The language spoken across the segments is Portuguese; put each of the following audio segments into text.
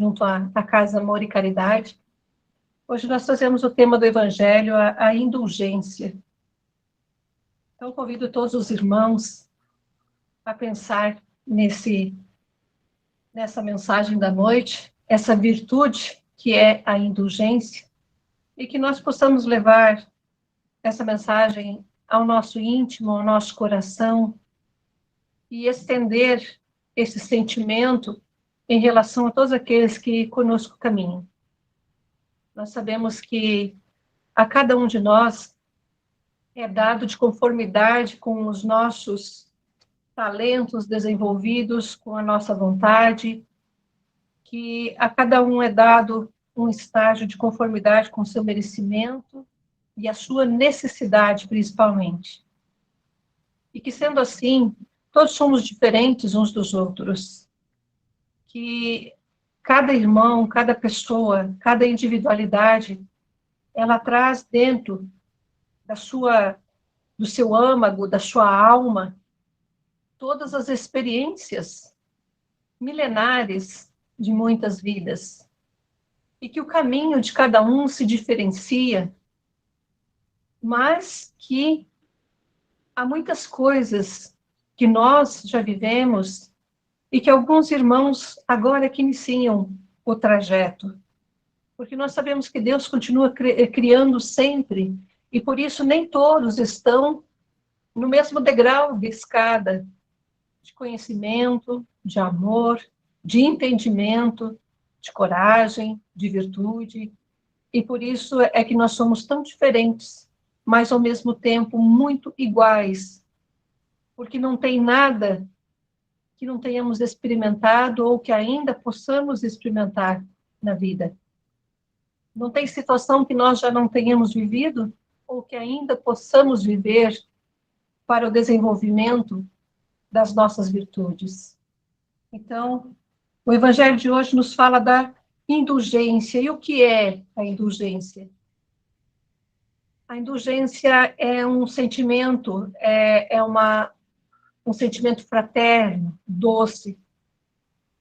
junto à Casa Amor e Caridade. Hoje nós trazemos o tema do Evangelho, a indulgência. Então, convido todos os irmãos a pensar nessa mensagem da noite, essa virtude que é a indulgência, e que nós possamos levar essa mensagem ao nosso íntimo, ao nosso coração, e estender esse sentimento em relação a todos aqueles que conosco caminham. Nós sabemos que a cada um de nós é dado de conformidade com os nossos talentos desenvolvidos, com a nossa vontade, que a cada um é dado um estágio de conformidade com o seu merecimento e a sua necessidade, principalmente. E que, sendo assim, todos somos diferentes uns dos outros. Que cada irmão, cada pessoa, cada individualidade, ela traz dentro do seu âmago, da sua alma, todas as experiências milenares de muitas vidas. E que o caminho de cada um se diferencia, mas que há muitas coisas que nós já vivemos e que alguns irmãos agora que iniciam o trajeto. Porque nós sabemos que Deus continua criando sempre, e por isso nem todos estão no mesmo degrau de escada de conhecimento, de amor, de entendimento, de coragem, de virtude. E por isso é que nós somos tão diferentes, mas ao mesmo tempo muito iguais, porque não tem nada que não tenhamos experimentado ou que ainda possamos experimentar na vida. Não tem situação que nós já não tenhamos vivido ou que ainda possamos viver para o desenvolvimento das nossas virtudes. Então, o Evangelho de hoje nos fala da indulgência. E o que é a indulgência? A indulgência é um sentimento, um sentimento fraterno, doce.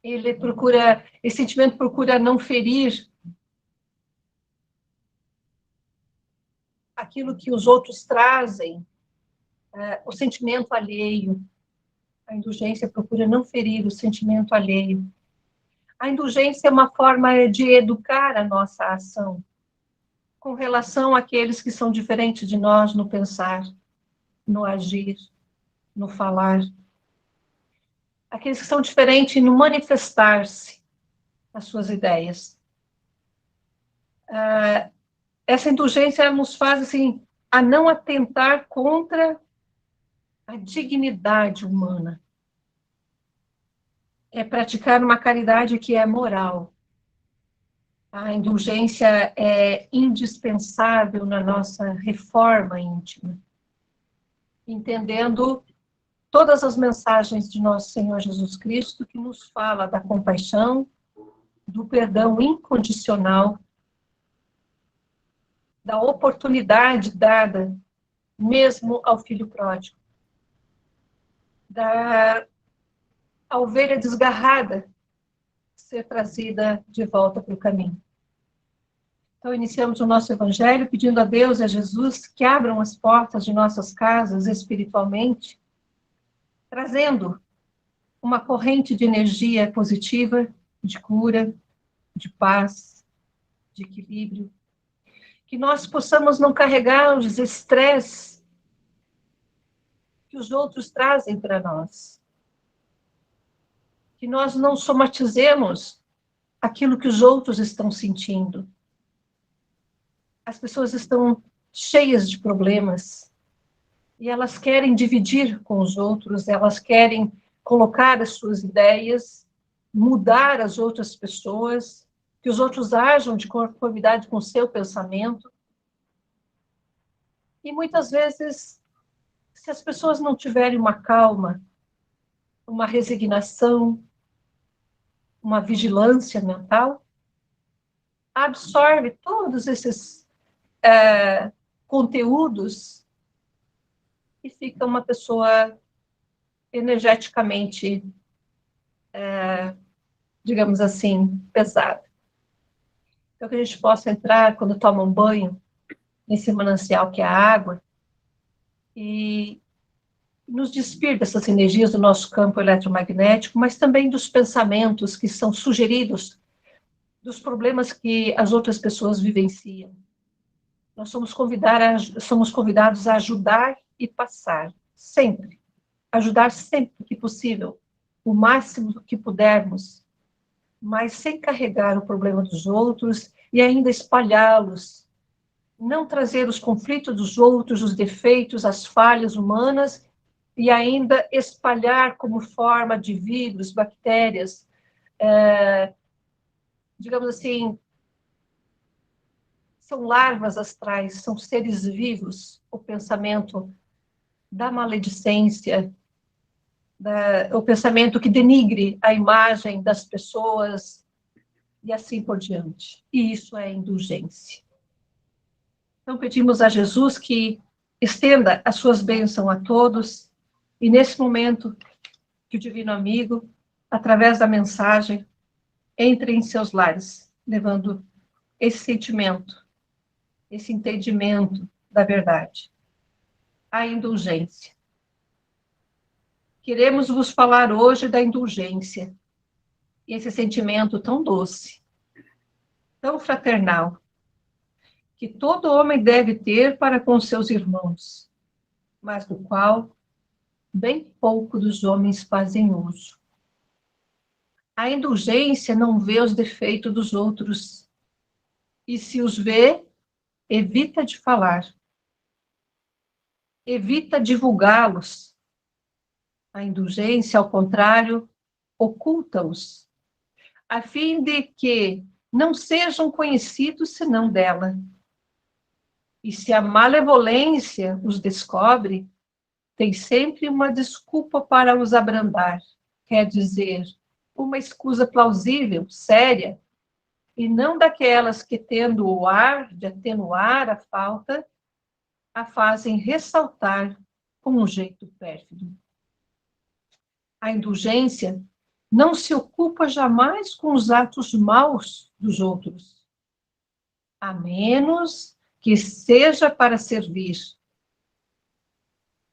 Esse sentimento procura não ferir aquilo que os outros trazem, o sentimento alheio. A indulgência procura não ferir o sentimento alheio. A indulgência é uma forma de educar a nossa ação com relação àqueles que são diferentes de nós no pensar, no agir, no falar. Aqueles que são diferentes no manifestar-se as suas ideias. Essa indulgência nos faz assim, a não atentar contra a dignidade humana. É praticar uma caridade que é moral. A indulgência é indispensável na nossa reforma íntima, entendendo todas as mensagens de nosso Senhor Jesus Cristo, que nos fala da compaixão, do perdão incondicional, da oportunidade dada mesmo ao filho pródigo, da ovelha desgarrada ser trazida de volta para o caminho. Então, iniciamos o nosso Evangelho pedindo a Deus e a Jesus que abram as portas de nossas casas espiritualmente, trazendo uma corrente de energia positiva, de cura, de paz, de equilíbrio. Que nós possamos não carregar os estresses que os outros trazem para nós. Que nós não somatizemos aquilo que os outros estão sentindo. As pessoas estão cheias de problemas e elas querem dividir com os outros, elas querem colocar as suas ideias, mudar as outras pessoas, que os outros ajam de conformidade com o seu pensamento. E muitas vezes, se as pessoas não tiverem uma calma, uma resignação, uma vigilância mental, absorve todos esses conteúdos e fica uma pessoa energeticamente digamos assim, pesada. Então, que a gente possa entrar, quando toma um banho, nesse manancial que é a água, e nos despir dessas energias do nosso campo eletromagnético, mas também dos pensamentos que são sugeridos, dos problemas que as outras pessoas vivenciam. Nós somos convidados a ajudar e passar, sempre. Ajudar sempre que possível, o máximo que pudermos, mas sem carregar o problema dos outros e ainda espalhá-los. Não trazer os conflitos dos outros, os defeitos, as falhas humanas, e ainda espalhar como forma de vírus, bactérias, digamos assim, são larvas astrais, são seres vivos, o pensamento da maledicência, o pensamento que denigre a imagem das pessoas, e assim por diante. E isso é indulgência. Então, pedimos a Jesus que estenda as suas bênçãos a todos, e nesse momento, que o Divino Amigo, através da mensagem, entre em seus lares, levando esse sentimento, esse entendimento da verdade, a indulgência. Queremos vos falar hoje da indulgência, e esse sentimento tão doce, tão fraternal, que todo homem deve ter para com seus irmãos, mas do qual bem pouco dos homens fazem uso. A indulgência não vê os defeitos dos outros, e se os vê, evita de falar, evita divulgá-los. A indulgência, ao contrário, oculta-os, a fim de que não sejam conhecidos senão dela. E se a malevolência os descobre, tem sempre uma desculpa para os abrandar, quer dizer, uma escusa plausível, séria, e não daquelas que, tendo o ar de atenuar a falta, a fazem ressaltar com um jeito pérfido. A indulgência não se ocupa jamais com os atos maus dos outros, a menos que seja para servir.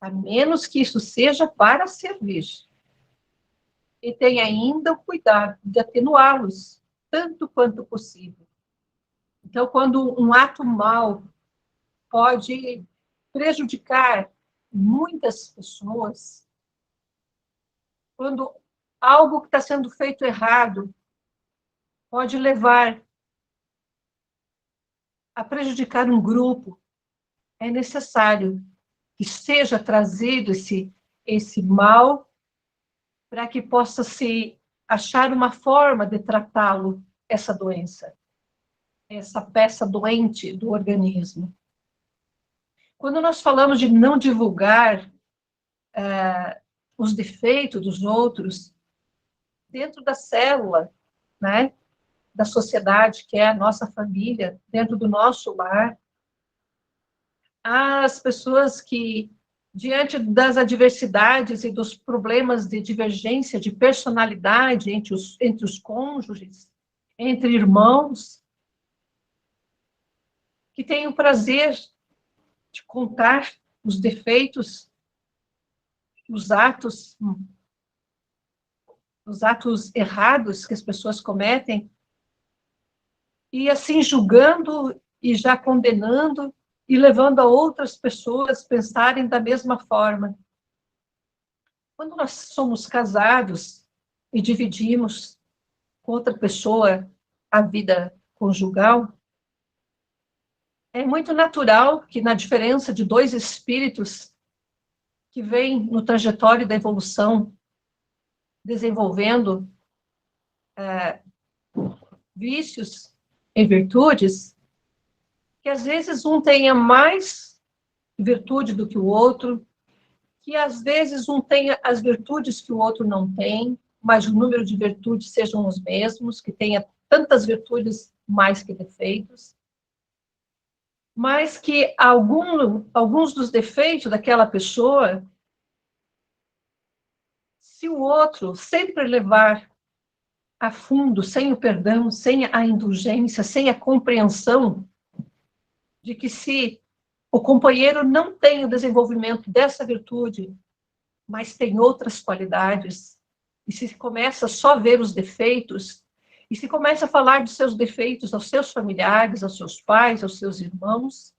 A menos que isso seja para servir. E tem ainda o cuidado de atenuá-los, tanto quanto possível. Então, quando um ato mau pode prejudicar muitas pessoas, quando algo que está sendo feito errado pode levar a prejudicar um grupo, é necessário que seja trazido esse mal para que possa se achar uma forma de tratá-lo, essa doença, essa peça doente do organismo. Quando nós falamos de não divulgar os defeitos dos outros, dentro da célula, né, da sociedade, que é a nossa família, dentro do nosso lar, as pessoas que, diante das adversidades e dos problemas de divergência de personalidade entre os cônjuges, entre irmãos, que têm o prazer de contar os defeitos, os atos errados que as pessoas cometem, e assim julgando e já condenando e levando a outras pessoas a pensarem da mesma forma. Quando nós somos casados e dividimos com outra pessoa a vida conjugal, é muito natural que, na diferença de dois espíritos que vêm no trajetório da evolução, desenvolvendo vícios e virtudes, que às vezes um tenha mais virtude do que o outro, que às vezes um tenha as virtudes que o outro não tem, mas o número de virtudes sejam os mesmos, que tenha tantas virtudes mais que defeitos, mas que alguns dos defeitos daquela pessoa, se o outro sempre levar a fundo, sem o perdão, sem a indulgência, sem a compreensão de que se o companheiro não tem o desenvolvimento dessa virtude, mas tem outras qualidades, e se começa só a ver os defeitos, e se começa a falar dos seus defeitos aos seus familiares, aos seus pais, aos seus irmãos,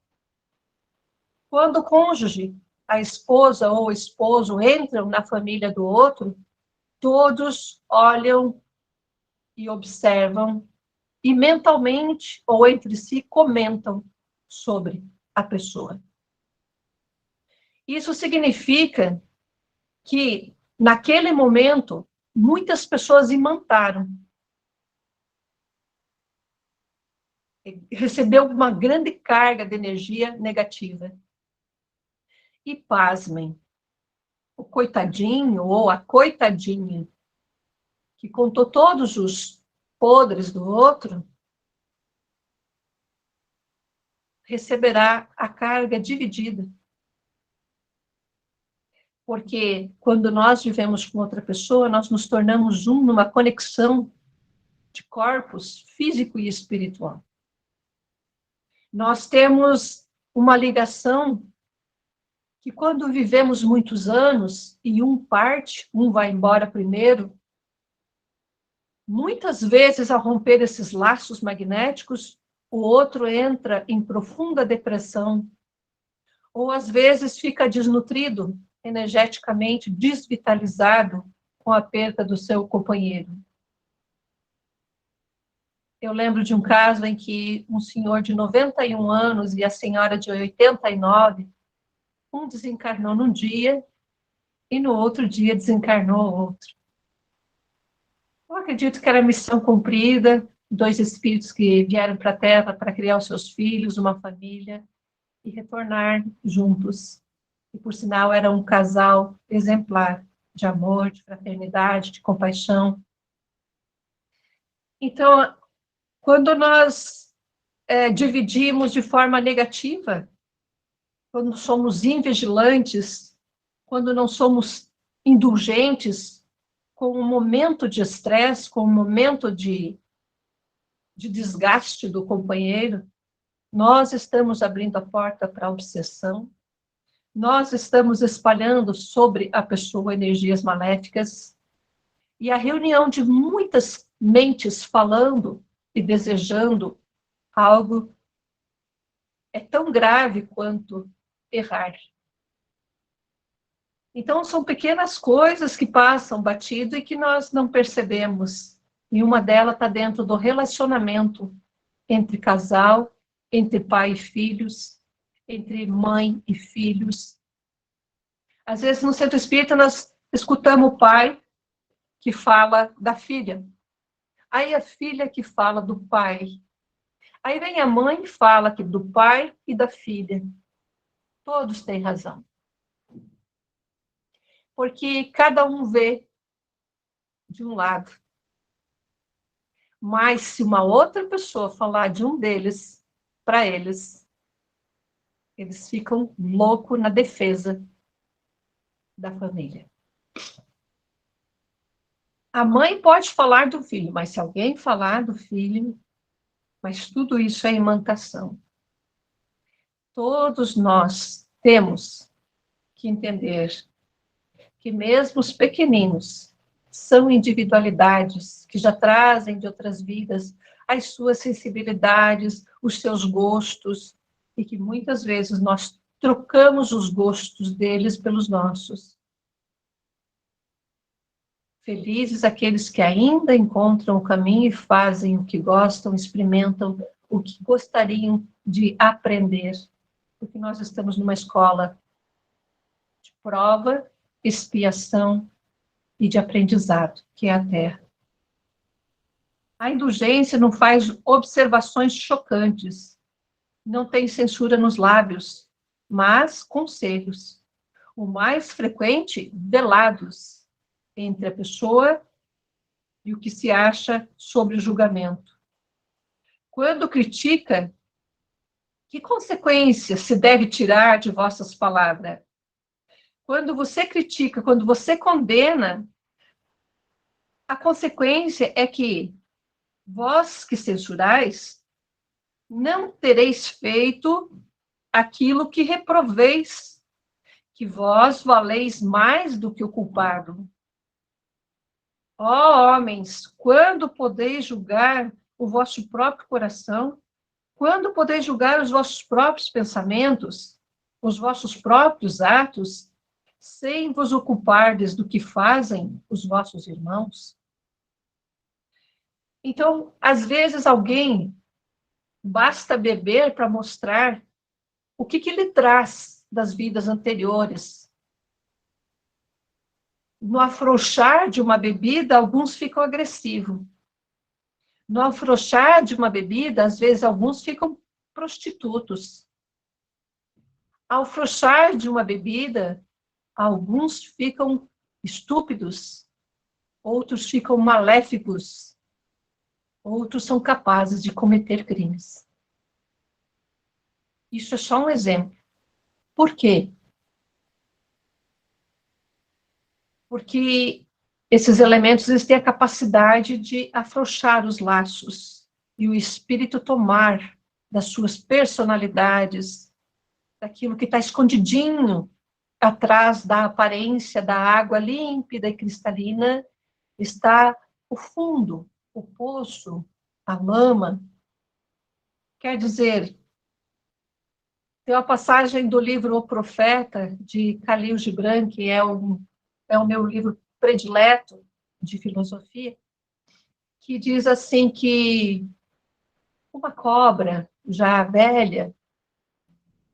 quando o cônjuge, a esposa ou o esposo entram na família do outro, todos olham e observam e mentalmente ou entre si comentam sobre a pessoa. Isso significa que, naquele momento, muitas pessoas imantaram. Recebeu uma grande carga de energia negativa. E, pasmem, o coitadinho ou a coitadinha, que contou todos os podres do outro, receberá a carga dividida. Porque quando nós vivemos com outra pessoa, nós nos tornamos um numa conexão de corpos físico e espiritual. Nós temos uma ligação que quando vivemos muitos anos e um parte, um vai embora primeiro, muitas vezes ao romper esses laços magnéticos, o outro entra em profunda depressão, ou às vezes fica desnutrido, energeticamente desvitalizado com a perda do seu companheiro. Eu lembro de um caso em que um senhor de 91 anos e a senhora de 89, um desencarnou num dia e no outro dia desencarnou o outro. Eu acredito que era missão cumprida, dois espíritos que vieram para a Terra para criar os seus filhos, uma família, e retornar juntos. E, por sinal, era um casal exemplar de amor, de fraternidade, de compaixão. Então, quando nós dividimos de forma negativa, quando somos invigilantes, quando não somos indulgentes com o momento de estresse, com o momento de desgaste do companheiro, nós estamos abrindo a porta para a obsessão, nós estamos espalhando sobre a pessoa energias maléficas, e a reunião de muitas mentes falando e desejando algo é tão grave quanto errar. Então, são pequenas coisas que passam batido e que nós não percebemos. E uma delas está dentro do relacionamento entre casal, entre pai e filhos, entre mãe e filhos. Às vezes, no centro espírita, nós escutamos o pai que fala da filha. Aí a filha que fala do pai. Aí vem a mãe e fala que do pai e da filha. Todos têm razão. Porque cada um vê de um lado. Mas se uma outra pessoa falar de um deles, para eles ficam loucos na defesa da família. A mãe pode falar do filho, mas se alguém falar do filho, mas tudo isso é imantação. Todos nós temos que entender que mesmo os pequeninos são individualidades que já trazem de outras vidas as suas sensibilidades, os seus gostos, e que muitas vezes nós trocamos os gostos deles pelos nossos. Felizes aqueles que ainda encontram o caminho e fazem o que gostam, experimentam o que gostariam de aprender, porque nós estamos numa escola de prova, expiação e de aprendizado, que é a Terra. A indulgência não faz observações chocantes, não tem censura nos lábios, mas conselhos. O mais frequente, velados, entre a pessoa e o que se acha sobre o julgamento. Quando critica, que consequências se deve tirar de vossas palavras? Quando você critica, quando você condena, A consequência é que vós que censurais, não tereis feito aquilo que reproveis, que vós valeis mais do que o culpado. Ó homens, quando podeis julgar o vosso próprio coração? Quando podeis julgar os vossos próprios pensamentos, os vossos próprios atos, sem vos ocupardes do que fazem os vossos irmãos? Então, às vezes, alguém basta beber para mostrar o que lhe traz das vidas anteriores. No afrouxar de uma bebida, alguns ficam agressivos. No afrouxar de uma bebida, às vezes, alguns ficam prostitutos. Ao afrouxar de uma bebida, alguns ficam estúpidos, outros ficam maléficos, outros são capazes de cometer crimes. Isso é só um exemplo. Por quê? Porque esses elementos eles têm a capacidade de afrouxar os laços e o espírito tomar das suas personalidades, daquilo que está escondidinho atrás da aparência da água límpida e cristalina, está o fundo, o poço, a lama. Quer dizer, tem uma passagem do livro O Profeta, de Khalil Gibran, que é o meu livro predileto de filosofia, que diz assim que uma cobra já velha,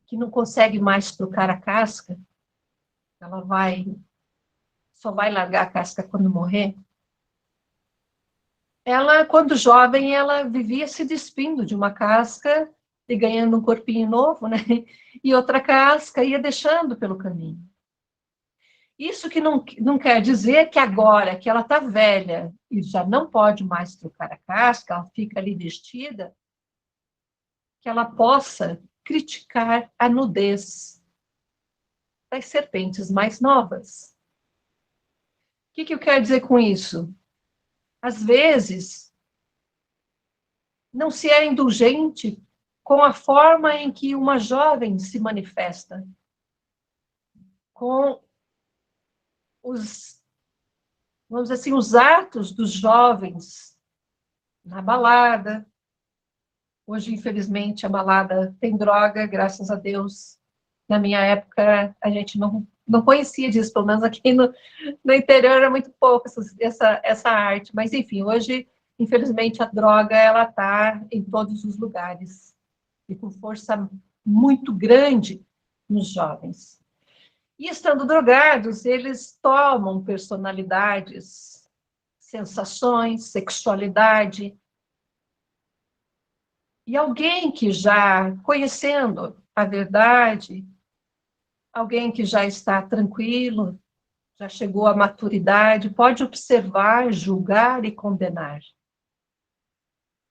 que não consegue mais trocar a casca, ela só vai largar a casca quando morrer. Ela, quando jovem, ela vivia se despindo de uma casca e ganhando um corpinho novo, né? E outra casca ia deixando pelo caminho. Isso que não quer dizer que agora que ela está velha e já não pode mais trocar a casca, ela fica ali vestida, que ela possa criticar a nudez das serpentes mais novas. O que eu quero dizer com isso? Às vezes, não se é indulgente com a forma em que uma jovem se manifesta, com os, vamos dizer assim, os atos dos jovens na balada. Hoje, infelizmente, a balada tem droga, graças a Deus. Na minha época, a gente não conhecia disso, pelo menos aqui no interior era muito pouco essa arte. Mas, enfim, hoje, infelizmente, a droga ela está em todos os lugares e com força muito grande nos jovens. E estando drogados, eles tomam personalidades, sensações, sexualidade. E alguém que já conhecendo a verdade, alguém que já está tranquilo, já chegou à maturidade, pode observar, julgar e condenar.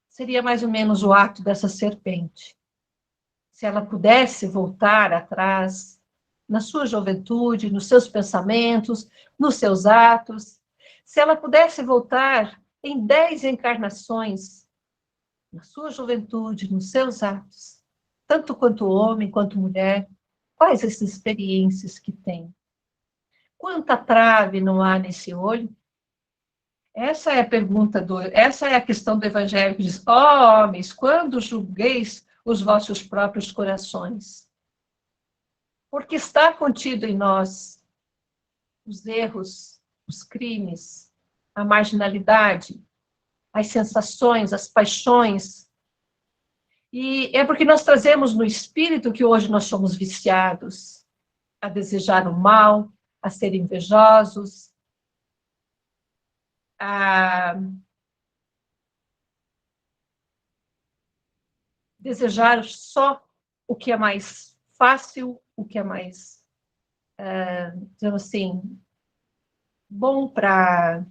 Seria mais ou menos o ato dessa serpente. Se ela pudesse voltar atrás, na sua juventude, nos seus pensamentos, nos seus atos, se ela pudesse voltar em 10 encarnações, na sua juventude, nos seus atos, tanto quanto homem, quanto mulher, quais as experiências que tem? Quanta trave não há nesse olho? Essa é a pergunta essa é a questão do evangelho que diz: ó homens, quando julgueis os vossos próprios corações? Porque está contido em nós os erros, os crimes, a marginalidade, as sensações, as paixões. E é porque nós trazemos no espírito que hoje nós somos viciados a desejar o mal, a ser invejosos, a desejar só o que é mais fácil, o que é mais, digamos assim, bom para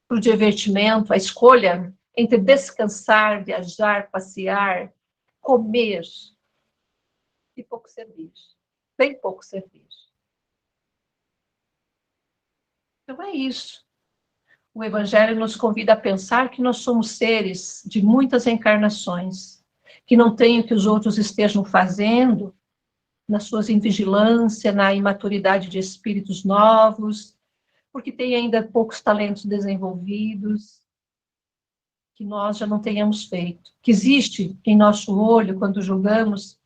o divertimento, a escolha entre descansar, viajar, passear, comer e pouco servir, bem pouco servir. Então é isso. O Evangelho nos convida a pensar que nós somos seres de muitas encarnações, que não tem o que os outros estejam fazendo, nas suas invigilância, na imaturidade de espíritos novos, porque tem ainda poucos talentos desenvolvidos, que nós já não tenhamos feito. Que existe em nosso olho, quando julgamos,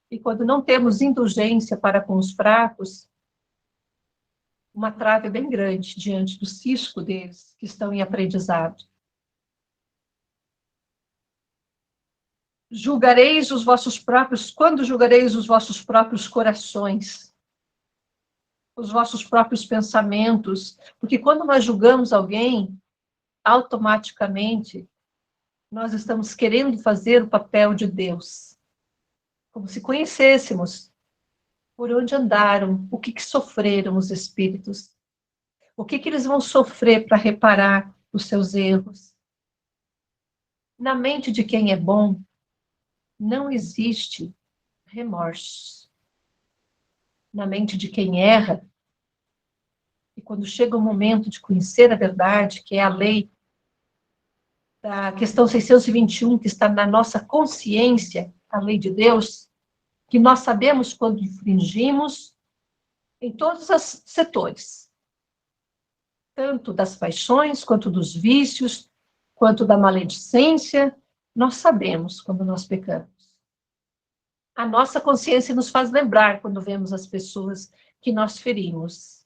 e quando não temos indulgência para com os fracos, uma trave bem grande diante do cisco deles, que estão em aprendizado. Julgareis os vossos próprios, quando julgareis os vossos próprios corações, os vossos próprios pensamentos, porque quando nós julgamos alguém, automaticamente, nós estamos querendo fazer o papel de Deus, como se conhecêssemos por onde andaram, o que sofreram os espíritos, o que eles vão sofrer para reparar os seus erros. Na mente de quem é bom, não existe remorso. Na mente de quem erra, e quando chega o momento de conhecer a verdade, que é a lei da questão 621, que está na nossa consciência, a lei de Deus, que nós sabemos quando infringimos em todos os setores, tanto das paixões, quanto dos vícios, quanto da maledicência, nós sabemos quando nós pecamos. A nossa consciência nos faz lembrar quando vemos as pessoas que nós ferimos.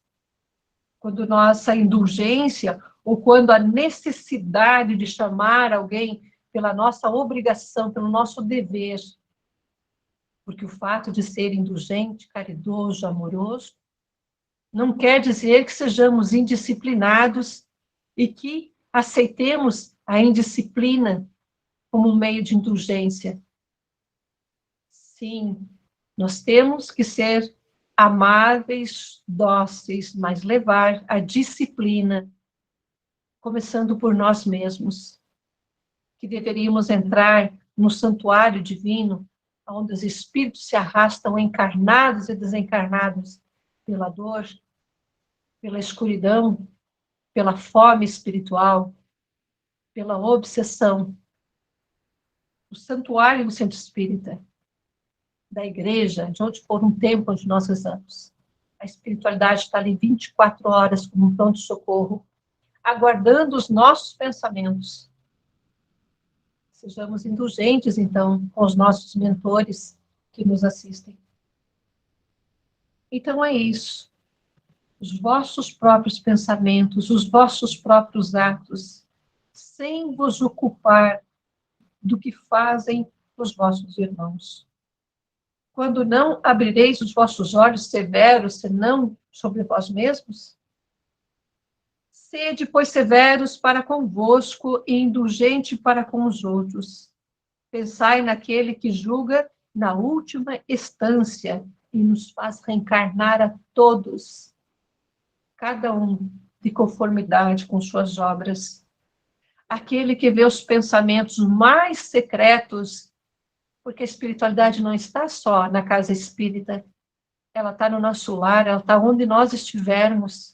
Quando nossa indulgência, ou quando a necessidade de chamar alguém pela nossa obrigação, pelo nosso dever, porque o fato de ser indulgente, caridoso, amoroso, não quer dizer que sejamos indisciplinados e que aceitemos a indisciplina como um meio de indulgência. Sim, nós temos que ser amáveis, dóceis, mas levar a disciplina, começando por nós mesmos, que deveríamos entrar no santuário divino, onde os espíritos se arrastam encarnados e desencarnados pela dor, pela escuridão, pela fome espiritual, pela obsessão. O santuário do centro espírita, da igreja, de onde for um templo onde nós rezamos. A espiritualidade está ali 24 horas como um pronto-socorro, aguardando os nossos pensamentos. Sejamos indulgentes, então, com os nossos mentores que nos assistem. Então é isso. Os vossos próprios pensamentos, os vossos próprios atos, sem vos ocupar do que fazem os vossos irmãos. Quando não abrireis os vossos olhos severos, senão sobre vós mesmos? Sede, pois, severos para convosco e indulgente para com os outros. Pensai naquele que julga na última instância e nos faz reencarnar a todos, cada um de conformidade com suas obras. Aquele que vê os pensamentos mais secretos, porque a espiritualidade não está só na casa espírita, ela está no nosso lar, ela está onde nós estivermos,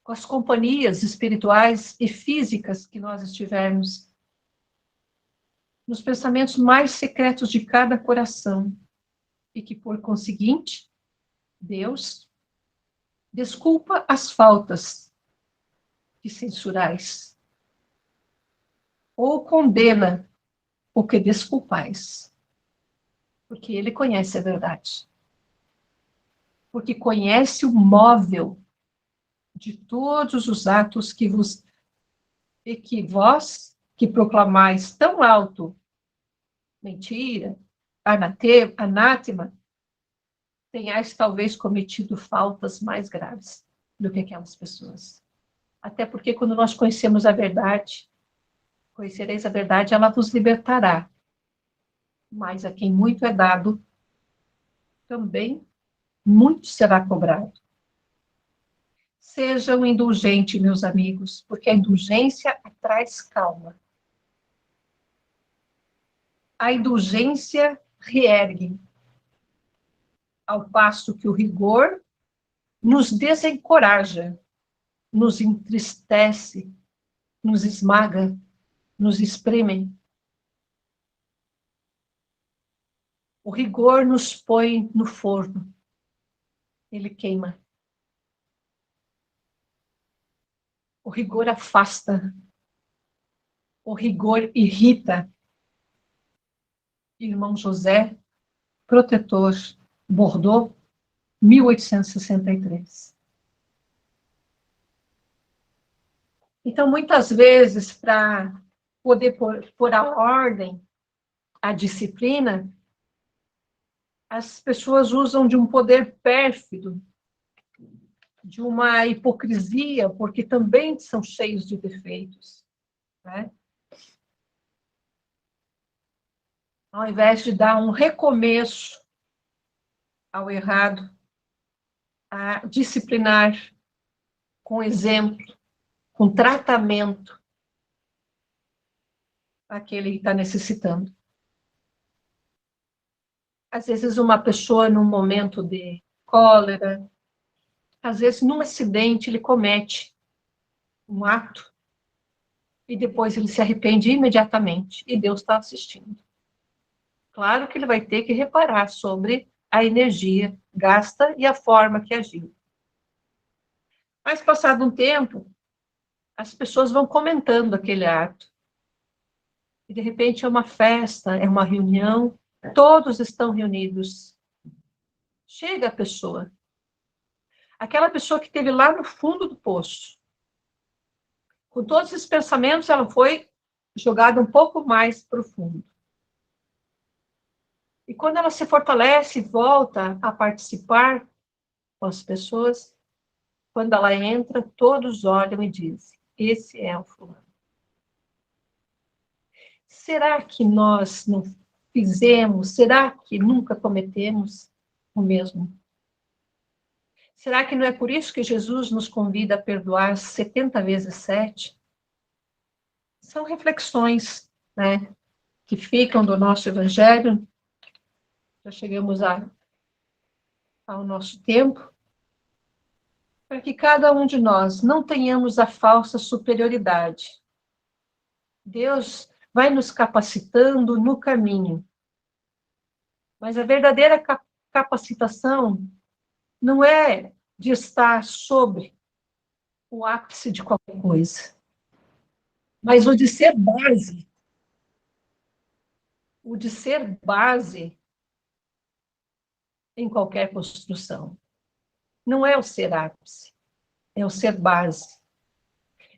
com as companhias espirituais e físicas que nós estivermos, nos pensamentos mais secretos de cada coração, e que, por conseguinte, Deus desculpa as faltas que censurais, ou condena o que desculpais, porque Ele conhece a verdade, porque conhece o móvel de todos os atos que vos, e que vós, que proclamais tão alto, mentira, anátema, tenhais talvez cometido faltas mais graves do que aquelas pessoas. Até porque quando nós conhecemos a verdade, conhecereis a verdade, ela vos libertará. Mas a quem muito é dado, também muito será cobrado. Sejam indulgentes, meus amigos, porque a indulgência traz calma. A indulgência reergue, ao passo que o rigor nos desencoraja nos entristece, nos esmaga, nos espreme. O rigor nos põe no forno. Ele queima. O rigor afasta. O rigor irrita. Irmão José, Protetor, Bordeaux, 1863. Então, muitas vezes, para poder pôr a ordem, a disciplina, as pessoas usam de um poder pérfido, de uma hipocrisia, porque também são cheios de defeitos, né? Ao invés de dar um recomeço ao errado, a disciplinar com exemplo, com tratamento, aquele que está necessitando. Às vezes, uma pessoa, num momento de cólera, às vezes, num acidente, ele comete um ato e depois ele se arrepende imediatamente, e Deus está assistindo. Claro que ele vai ter que reparar sobre a energia gasta e a forma que agiu. Mas, passado um tempo, as pessoas vão comentando aquele ato. E, de repente, é uma festa, é uma reunião, todos estão reunidos. Chega a pessoa. Aquela pessoa que esteve lá no fundo do poço. Com todos esses pensamentos, ela foi jogada um pouco mais profundo. E quando ela se fortalece e volta a participar com as pessoas, quando ela entra, todos olham e dizem: esse é o fulano. Será que nós não fizemos? Será que nunca cometemos o mesmo? Será que não é por isso que Jesus nos convida a perdoar 70 vezes 7? São reflexões, né, que ficam do nosso Evangelho. Já chegamos ao nosso tempo. Para que cada um de nós não tenhamos a falsa superioridade. Deus vai nos capacitando no caminho. Mas a verdadeira capacitação não é de estar sobre o ápice de qualquer coisa, mas o de ser base. O de ser base em qualquer construção. Não é o ser ápice, é o ser base.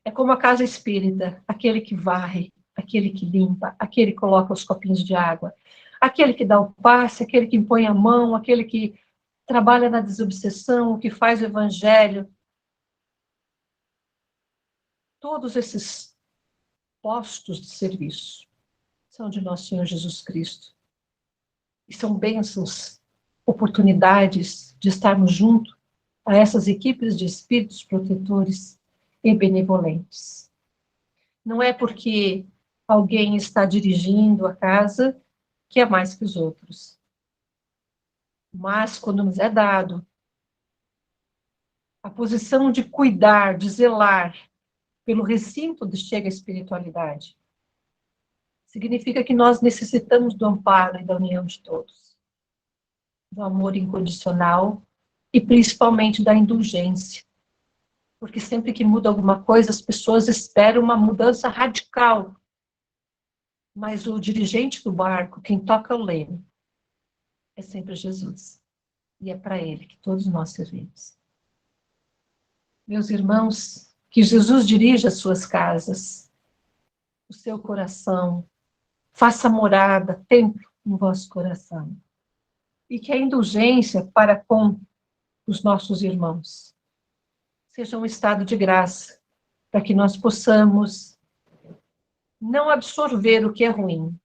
É como a casa espírita, aquele que varre, aquele que limpa, aquele que coloca os copinhos de água, aquele que dá o passe, aquele que impõe a mão, aquele que trabalha na desobsessão, que faz o evangelho. Todos esses postos de serviço são de nosso Senhor Jesus Cristo. E são bênçãos, oportunidades de estarmos junto a essas equipes de espíritos protetores e benevolentes. Não é porque alguém está dirigindo a casa que é mais que os outros. Mas, quando nos é dado a posição de cuidar, de zelar pelo recinto onde chega a espiritualidade, significa que nós necessitamos do amparo e da união de todos, do amor incondicional e principalmente da indulgência. Porque sempre que muda alguma coisa, as pessoas esperam uma mudança radical. Mas o dirigente do barco, quem toca o leme, é sempre Jesus. E é para ele que todos nós servimos. Meus irmãos, que Jesus dirija as suas casas, o seu coração, faça morada, templo no vosso coração. E que a indulgência para com os nossos irmãos seja um estado de graça, para que nós possamos não absorver o que é ruim,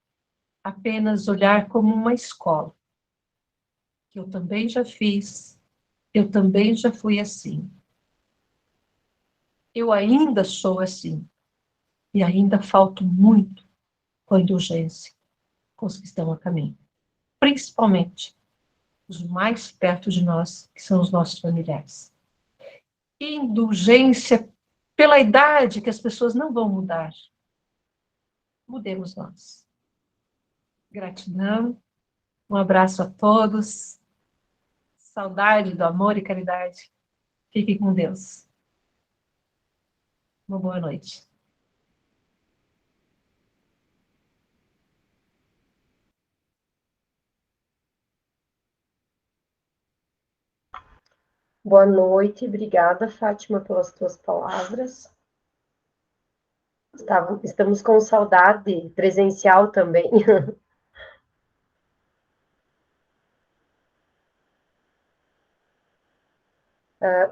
apenas olhar como uma escola. Que eu também já fiz, eu também já fui assim. Eu ainda sou assim. E ainda falto muito com a indulgência com os que estão a caminho. Principalmente os mais perto de nós, que são os nossos familiares. Indulgência pela idade que as pessoas não vão mudar. Mudemos nós. Gratidão, um abraço a todos, saudade do amor e caridade. Fiquem com Deus. Uma boa noite. Boa noite, obrigada, Fátima, pelas tuas palavras. Estamos com saudade presencial também.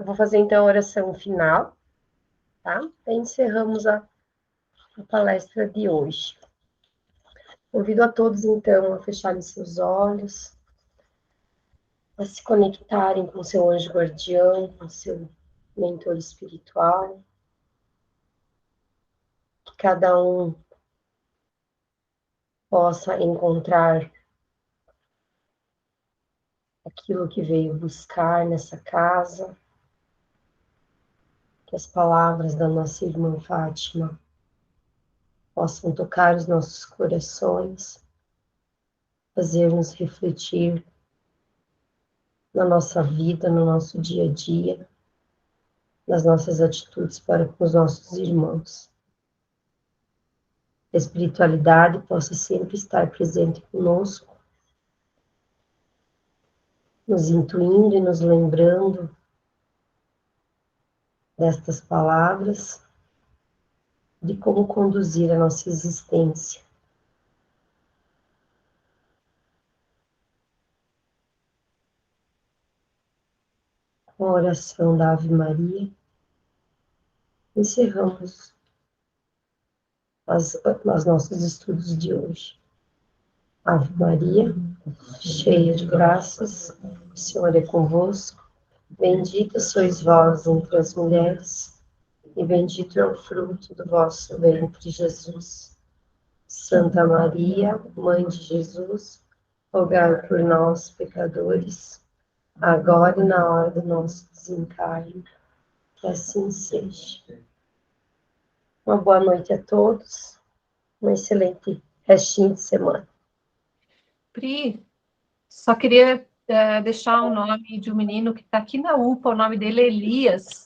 Vou fazer então a oração final, tá? E encerramos a palestra de hoje. Convido a todos, então, a fecharem seus olhos, a se conectarem com seu anjo guardião, com seu mentor espiritual. Que cada um possa encontrar aquilo que veio buscar nessa casa. Que as palavras da nossa irmã Fátima possam tocar os nossos corações, fazer-nos refletir na nossa vida, no nosso dia a dia, nas nossas atitudes para com os nossos irmãos. A espiritualidade possa sempre estar presente conosco, nos intuindo e nos lembrando destas palavras, de como conduzir a nossa existência. Com a oração da Ave Maria, encerramos os nossos estudos de hoje. Ave Maria, cheia de graças, o Senhor é convosco. Bendita sois vós entre as mulheres, e bendito é o fruto do vosso ventre, Jesus. Santa Maria, Mãe de Jesus, rogai por nós, pecadores, agora e na hora do nosso desencarne. Que assim seja. Uma boa noite a todos, um excelente restinho de semana. Pri, só queria deixar o nome de um menino que está aqui na UPA, o nome dele é Elias.